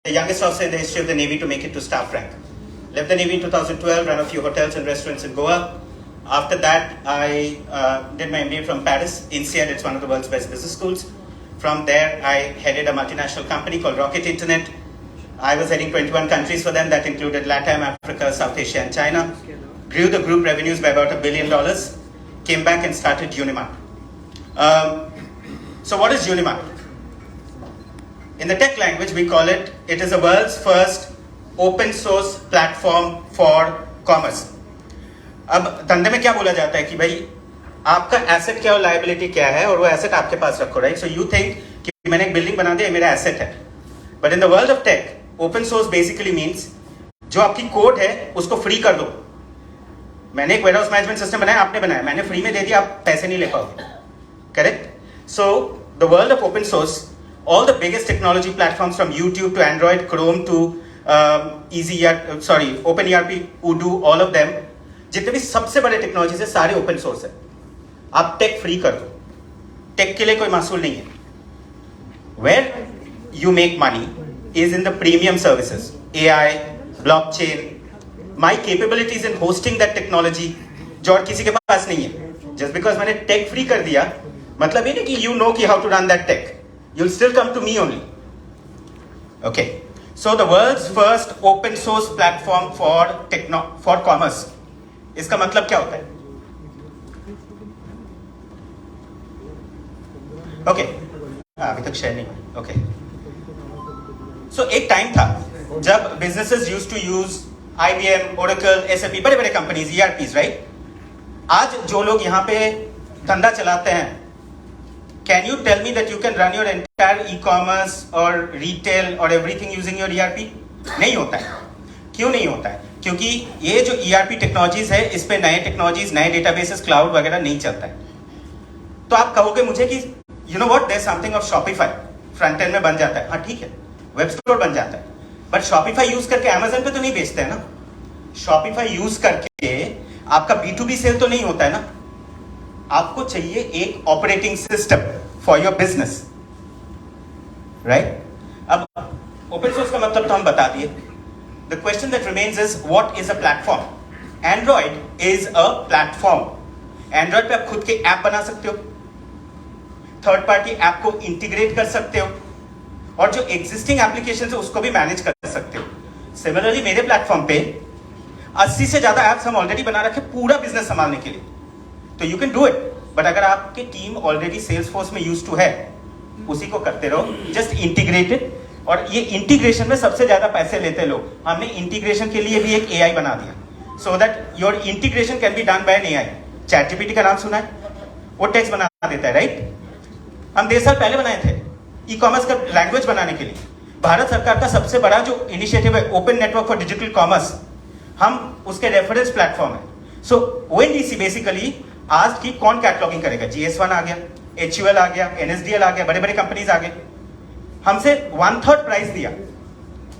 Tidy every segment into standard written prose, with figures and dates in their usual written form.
the youngest officer in the history of the Navy to make it to staff rank. Left the Navy in 2012, ran a few hotels and restaurants in Goa. After that, I did my MBA from Paris, INSEAD. It's one of the world's best business schools. From there, I headed a multinational company called Rocket Internet. I was heading 21 countries for them. That included Latin, Africa, South Asia, and China. Grew the group revenues by about $1 billion. Came back and started Unimart. So what is Unimart? In the tech language, we call it is the world's first open source platform for commerce. अब धंधे में क्या बोला जाता है कि भाई आपका एसेट क्या और लायबिलिटी क्या है और वो एसेट आपके पास रखो, राइट? सो यू थिंक कि मैंने एक बिल्डिंग बना दिया, मेरा एसेट है. But in the world of tech, open source basically means जो आपकी कोड है उसको फ्री कर दो. मैंने एक वेयरहाउस मैनेजमेंट सिस्टम बनाया, आपने बनाया, मैंने फ्री में दे दिया, आप पैसे नहीं ले पाओगे. Correct? So the world of open source, all the biggest technology platforms from YouTube to Android, Chrome to OpenERP, Odoo, all of them, जितने भी सबसे बड़े टेक्नोलॉजी है सारे ओपन सोर्स है. आप टेक फ्री कर दो, टेक के लिए कोई मासूल नहीं है. Where you make money is in the premium services, AI, blockchain, my capabilities in hosting that technology, जो और किसी के पास नहीं है. जस्ट बिकॉज मैंने टेक फ्री कर दिया मतलब ये नहीं कि यू नो कि how to run that tech. You'll still come to me only. Okay. So the world's first open source platform for commerce. इसका मतलब क्या होता है? Okay. अभी तक शेयर नहीं. Okay. So एक टाइम था जब businesses used to use IBM, Oracle, SAP, बड़े बड़े कंपनीज, ERPs, right? आज जो लोग यहाँ पे धंधा चलाते हैं, can you tell me that you can run your entire e-commerce or retail or everything using your ERP? नहीं होता है. क्यों नहीं होता है? क्योंकि ये जो ERP टेक्नोलॉजीज है इस पे नए टेक्नोलॉजीज, नए डेटाबेसेस, क्लाउड वगैरह नहीं चलता है. तो आप कहोगे मुझे कि you know what, there is something of Shopify, front end में बन जाता है. हाँ ठीक है, वेब स्टोर बन जाता है, बट शॉपिफाई यूज करके अमेजन पे तो नहीं बेचते हैं ना. शॉपिफाई यूज करके आपका B2B सेल तो नहीं होता है ना. आपको चाहिए एक operating system for your business, right? अब ओपन सोर्स का मतलब तो हम बता दिए. The question that remains is what is a platform. Android is a platform. Android पे आप खुद के ऐप बना सकते हो, थर्ड पार्टी ऐप को इंटीग्रेट कर सकते हो, और जो एग्जिस्टिंग एप्लीकेशन है उसको भी मैनेज कर सकते हो. सिमिलरली मेरे प्लेटफॉर्म पे 80 से ज्यादा एप्स हम ऑलरेडी बना रखे पूरा बिजनेस संभालने के लिए. तो you can do it. But अगर आपकी टीम ऑलरेडी सेल्स फोर्स में यूज टू है, उसी को करते रहो, जस्ट इंटीग्रेटेड. और ये इंटीग्रेशन में सबसे ज्यादा पैसे लेते लोग. हमने इंटीग्रेशन के लिए भी एक AI बना दिया, so that your integration can be done by an AI. ChatGPT का नाम सुना है? वो टेक्स्ट बना देता है, राइट? हम 1.5 साल पहले बनाए थे ई-कॉमर्स का लैंग्वेज बनाने के लिए. भारत सरकार का सबसे बड़ा जो इनिशिएटिव है open network for digital commerce, हम उसके रेफरेंस प्लेटफॉर्म है. सो ONDC बेसिकली आज की कौन कैटलॉगिंग करेगा? GS1 आ गया, HUL आ गया, NSDL आ गया, बड़े बड़े कंपनीज आ गए. हमसे 1/3 प्राइस दिया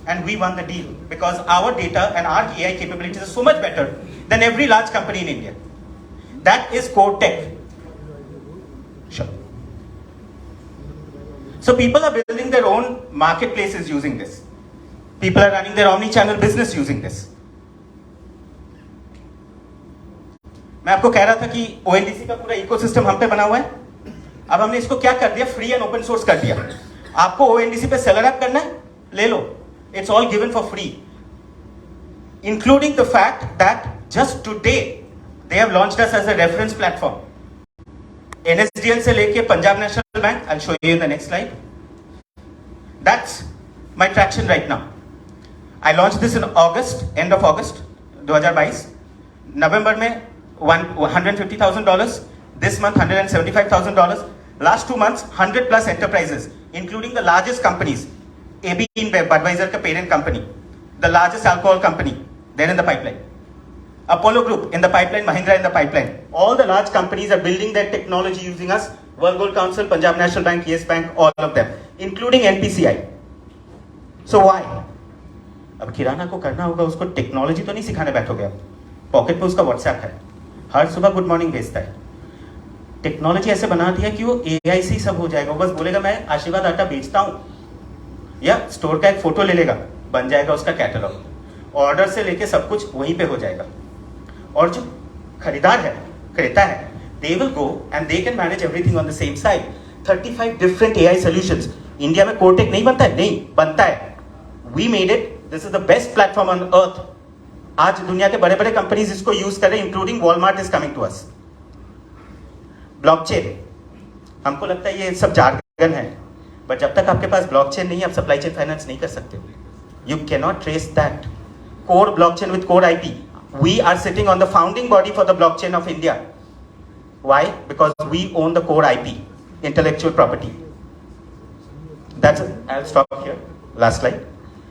and we won the deal because our data and our AI capabilities are so much better than every large company in India. That is core tech. So people are building their own marketplaces using this. People are running their omni-channel business using this. मैं आपको कह रहा था कि ONDC का पूरा ecosystem हम पे बना हुआ है. अब हमने इसको क्या कर दिया? फ्री एंड ओपन सोर्स कर दिया. आपको ONDC पे सेलर ऐप करना है, ले लो. It's all given for free, including the fact that just today they have launched us as a reference platform. NSDL से लेके Punjab national bank, I will show you in the next slide. That's my traction right now. I launch this in August, and of August 2022. नवंबर में $150,000. This month, $175,000. Last 2 months, 100+ enterprises, including the largest companies. AB InBev, Budweiser का parent company, the largest alcohol company, they're in the pipeline. Apollo Group in the pipeline, Mahindra in the pipeline. All the large companies are building their technology using us. World Gold Council, Punjab National Bank, Yes Bank, all of them, including NPCI. So why? अब किराना को करना होगा, उसको technology तो नहीं सिखाने बैठोगे आप. पॉकेट पे उसका WhatsApp है, हर सुबह गुड मॉर्निंग भेजता है. टेक्नोलॉजी ऐसे बना दिया कि वो AI से ही सब हो जाएगा. बस बोलेगा मैं आशीर्वाद आटा बेचता हूं, या स्टोर का एक फोटो ले लेगा, बन जाएगा उसका कैटलॉग। ऑर्डर से लेके सब कुछ वहीं पे हो जाएगा। और जो खरीदार है, क्रेता है, they will go and they can manage everything on the same site. 35 different AI solutions. India में कोरटेक नहीं बनता है? नहीं बनता है। We made it. This is the best platform on earth. आज दुनिया के बड़े बड़े कंपनीज इसको यूज कर रहे हैं, including Walmart is coming to us. Blockchain, हमको लगता है ये सब जार्गन है, बट जब तक आपके पास ब्लॉकचेन नहीं है, आप सप्लाई चेन फाइनेंस नहीं कर सकते। You can not trace that. Core blockchain with core IP. We are sitting on the founding body for the blockchain of India. Why? Because we own the core IP, intellectual property. I'll stop here. Last slide.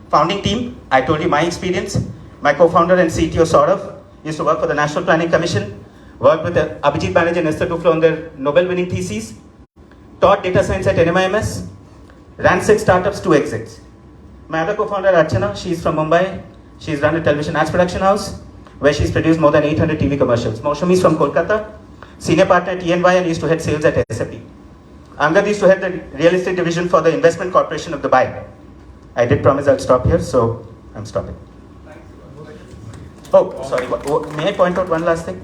Founding team, I told you my experience. My co-founder and CTO Saurav used to work for the National Planning Commission, worked with Abhijit Banerjee and Esther Duflo on their Nobel-winning theses, taught data science at NMIMS, ran 6 startups, 2 exits. My other co-founder Archana, she's from Mumbai. She's run a television ads production house, where she's produced more than 800 TV commercials. Maushami is from Kolkata, senior partner at EY and used to head sales at SAP. Angad used to head the real estate division for the Investment Corporation of Dubai. I did promise I'll stop here, so I'm stopping. Oh, sorry. May I point out one last thing?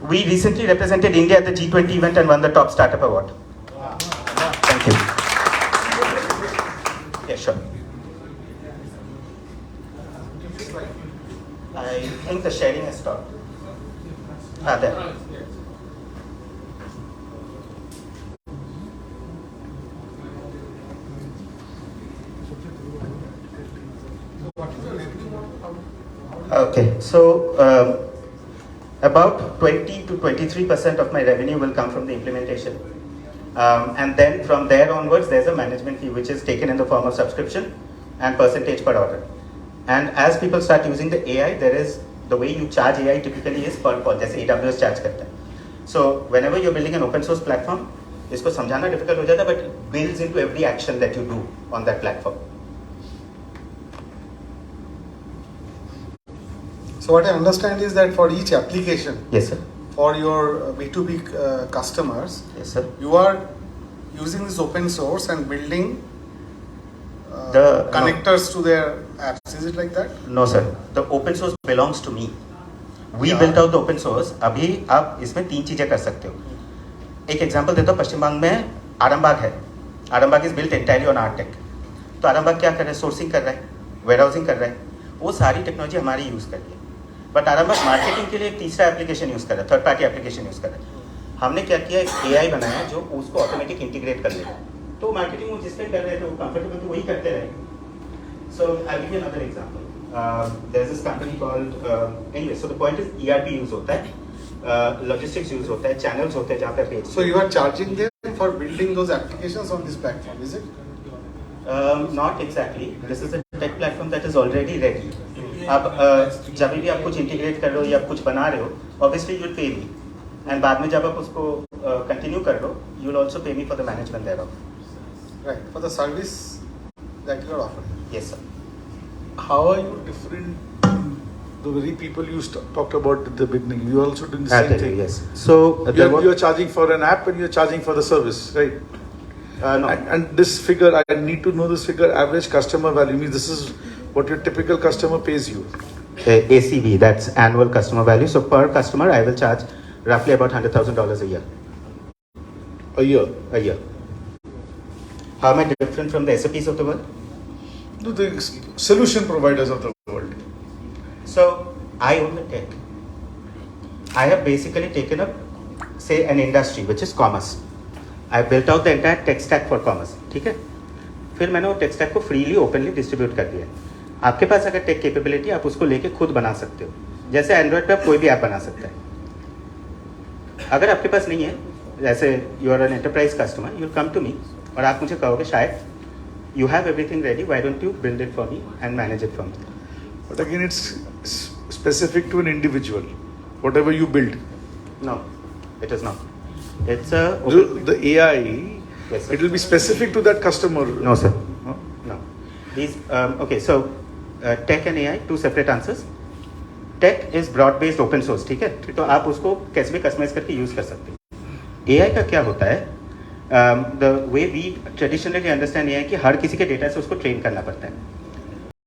We recently represented India at the G20 event and won the top startup award. Thank you. Yeah, sure. I think the sharing has stopped. There. Okay, so about 20 to 23% of my revenue will come from the implementation. And then from there onwards, there's a management fee which is taken in the form of subscription and percentage per order. And as people start using the AI, there is the way you charge AI typically is per call, जैसे AWS charge करता है. So whenever you're building an open source platform, इसको समझाना difficult हो जाता है, but it builds into every action that you do on that platform. So what I understand is that for each application, Yes, sir. for your B2B customers, Yes, sir. you are using this open source and building The- connectors to their apps. Is it like that? No, sir. The open source belongs to me. We built out the open source. अभी आप इसमें 3 चीजें कर सकते हो. एक example देता हूँ, पश्चिम बंगाल में आरामबाग है. Arambagh is built entirely on Artech. तो आरामबाग क्या कर रहा है? सोर्सिंग कर रहा है, वेयरहाउसिंग कर रहा है. वो सारी टेक्नोलॉजी हमारी यूज कर रही है. बट आरामबाग मार्केटिंग के लिए एक तीसरा एप्लीकेशन यूज कर रहा है, थर्ड पार्टी एप्लीकेशन यूज कर रहा है. हमने क्या किया, एक AI बनाया जो उसको ऑटोमेटिक इंटीग्रेट कर लेगा. तो मार्केटिंग वो जिस पे कर रहे थे वो कंफर्टेबल तो वही करते रहे. So I'll give you another example. There's this company called anyway. So the point is ERP use होता है, logistics use होता है, channels होते हैं जहाँ पे page. So you are charging them for building those applications on this platform, is it? Not exactly. This is a tech platform that is already ready. अब जब भी आप कुछ इंटीग्रेट कर रहे हो या कुछ बना रहे हो, obviously you'll pay me. And बाद में जब आप उसको continue कर लो, you'll also pay me for the management thereof. Right. For the service that you are offering. Yes, sir. How are you different? The very people you talked about at the beginning, you are also doing the I'll same tell thing. you, yes. So You are charging for an app and you are charging for the service, right? no. And this figure, I need to know this figure. Average customer value means this is what your typical customer pays you. ACV, that's annual customer value. So per customer, I will charge roughly about $100,000 a year. A year. A year. How am I different from the SAPs of the world? No, the solution providers of the world. So I own the tech. I have basically taken up, say, an industry which is commerce. I built out the entire tech stack for commerce. ठीक है? फिर मैंने वो tech stack को freely openly distribute कर दिया. आपके पास अगर टेक कैपेबिलिटी, आप उसको लेके खुद बना सकते हो. जैसे एंड्रॉइड पे आप कोई भी ऐप बना सकते हैं. अगर आपके पास नहीं है, जैसे you are an enterprise customer, you will come to me और आप मुझे कहोगे शायद you have everything ready, why don't you build it for me and manage it for me? But again, it's specific to an individual. Whatever you build. No, it is not. It's a The AI, yes, sir. it will be specific to that customer. No, sir. No? No. These okay. So tech and AI, two separate answers. Tech is broad based open source, ठीक है? तो आप उसको कैसे भी customise करके use कर सकते हैं. AI का क्या होता है? The way we traditionally understand ये है कि हर किसी के डेटा से उसको ट्रेन करना पड़ता है.